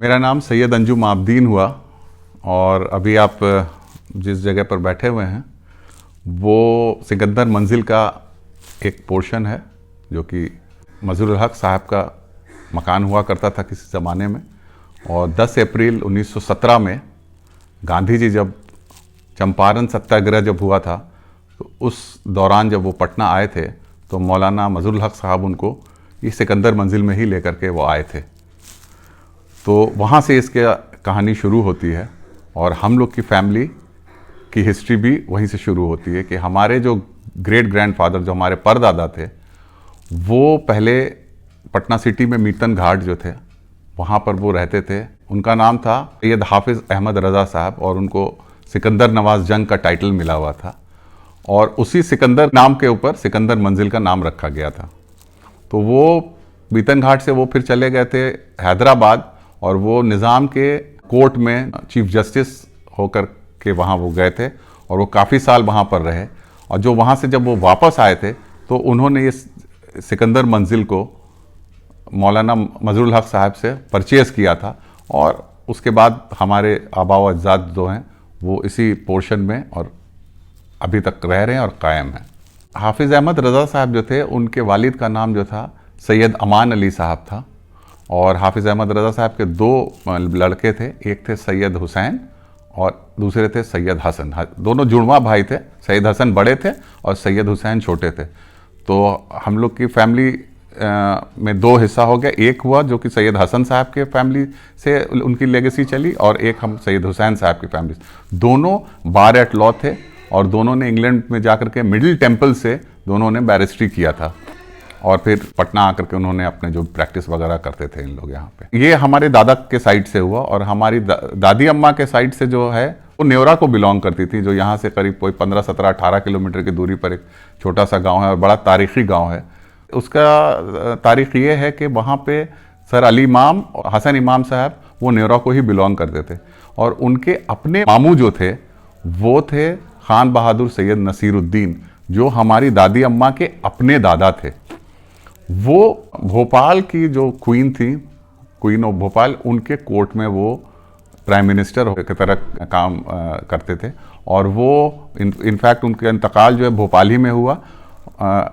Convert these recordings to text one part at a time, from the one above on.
मेरा नाम सैयद अंजुम आबदीन हुआ और अभी आप जिस जगह पर बैठे हुए हैं वो सिकंदर मंजिल का एक पोर्शन है जो कि मजरूल हक साहब का मकान हुआ करता था किसी ज़माने में। और 10 अप्रैल 1917 में गांधी जी जब चंपारण सत्याग्रह जब हुआ था तो उस दौरान जब वो पटना आए थे तो मौलाना मजरूल हक साहब उनको इस सिकंदर मंजिल में ही लेकर के वो आए थे। तो वहाँ से इसके कहानी शुरू होती है और हम लोग की फैमिली की हिस्ट्री भी वहीं से शुरू होती है कि हमारे जो ग्रेट ग्रैंडफादर जो हमारे परदादा थे वो पहले पटना सिटी में मीतन घाट जो थे वहाँ पर वो रहते थे। उनका नाम था सैयद हाफिज़ अहमद रज़ा साहब और उनको सिकंदर नवाज जंग का टाइटल मिला हुआ था और उसी सिकंदर नाम के ऊपर सिकंदर मंजिल का नाम रखा गया था। तो वो मीतन घाट से वो फिर चले गए थे हैदराबाद और वो निज़ाम के कोर्ट में चीफ जस्टिस होकर के वहाँ वो गए थे और वो काफ़ी साल वहाँ पर रहे। और जो वहाँ से जब वो वापस आए थे तो उन्होंने इस सिकंदर मंजिल को मौलाना मजरूल हक साहब से परचेज़ किया था और उसके बाद हमारे आबा व अजदाद जो हैं वो इसी पोर्शन में और अभी तक रह रहे हैं और कायम हैं। हाफिज़ अहमद रज़ा साहब जो थे उनके वालिद का नाम जो था सैयद अमान अली साहब था और हाफिज़ अहमद रज़ा साहब के दो लड़के थे, एक थे सैयद हुसैन और दूसरे थे सैयद हसन। दोनों जुड़वा भाई थे, सैयद हसन बड़े थे और सैयद हुसैन छोटे थे। तो हम लोग की फैमिली में दो हिस्सा हो गया, एक हुआ जो कि सैयद हसन साहब के फैमिली से उनकी लेगेसी चली और एक हम सैयद हुसैन साहब की फैमिली से। दोनों बार एट लॉ थे और दोनों ने इंग्लैंड में जाकर के मिडिल टेम्पल से दोनों ने बैरिस्ट्री किया था और फिर पटना आकर के उन्होंने अपने जो प्रैक्टिस वगैरह करते थे इन लोग यहाँ पे। ये हमारे दादा के साइड से हुआ और हमारी दादी अम्मा के साइड से जो है वो न्योरा को बिलोंग करती थी, जो यहाँ से करीब कोई 15, 17, 18 किलोमीटर की दूरी पर एक छोटा सा गांव है और बड़ा तारीखी गांव है। उसका तारीख ये है कि वहाँ पे सर अली इमाम और हसन इमाम साहब वो न्योरा को ही बिलोंग करते थे और उनके अपने मामू जो थे वो थे खान बहादुर सैयद नसीरुद्दीन जो हमारी दादी अम्मा के अपने दादा थे। वो भोपाल की जो क्वीन थी, क्वीन ऑफ भोपाल, उनके कोर्ट में वो प्राइम मिनिस्टर की तरह काम करते थे और वो इनफैक्ट उनका इंतकाल जो है भोपाल ही में हुआ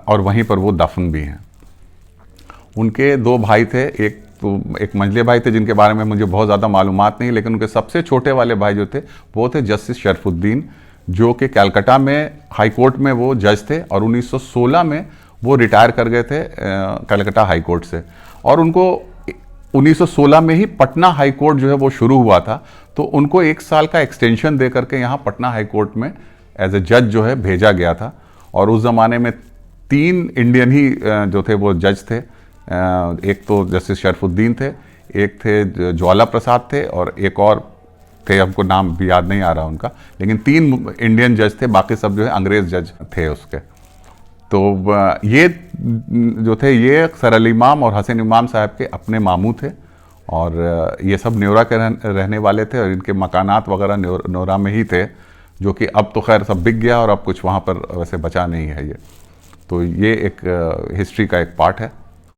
और वहीं पर वो दफन भी हैं। उनके दो भाई थे, एक मंझले भाई थे जिनके बारे में मुझे बहुत ज़्यादा मालूमात नहीं, लेकिन उनके सबसे छोटे वाले भाई जो थे वो थे जस्टिस शरफुद्दीन जो कि कलकत्ता में हाई कोर्ट में वो जज थे और 1916 में वो रिटायर कर गए थे कलकत्ता हाई कोर्ट से और उनको 1916 में ही पटना हाई कोर्ट जो है वो शुरू हुआ था। तो उनको 1 साल का एक्सटेंशन दे करके यहाँ पटना हाई कोर्ट में एज ए जज जो है भेजा गया था और उस ज़माने में 3 इंडियन ही जो थे वो जज थे। एक तो जस्टिस शरफुद्दीन थे, एक थे ज्वाला प्रसाद थे और एक और थे, हमको नाम भी याद नहीं आ रहा उनका, लेकिन 3 इंडियन जज थे, बाकी सब जो है अंग्रेज़ जज थे उसके। तो ये जो थे ये सर अली इमाम और हसन इमाम साहब के अपने मामू थे और ये सब न्योरा के रहने वाले थे और इनके मकानात वगैरह न्योरा में ही थे, जो कि अब तो खैर सब बिक गया और अब कुछ वहाँ पर वैसे बचा नहीं है ये। तो ये एक हिस्ट्री का एक पार्ट है।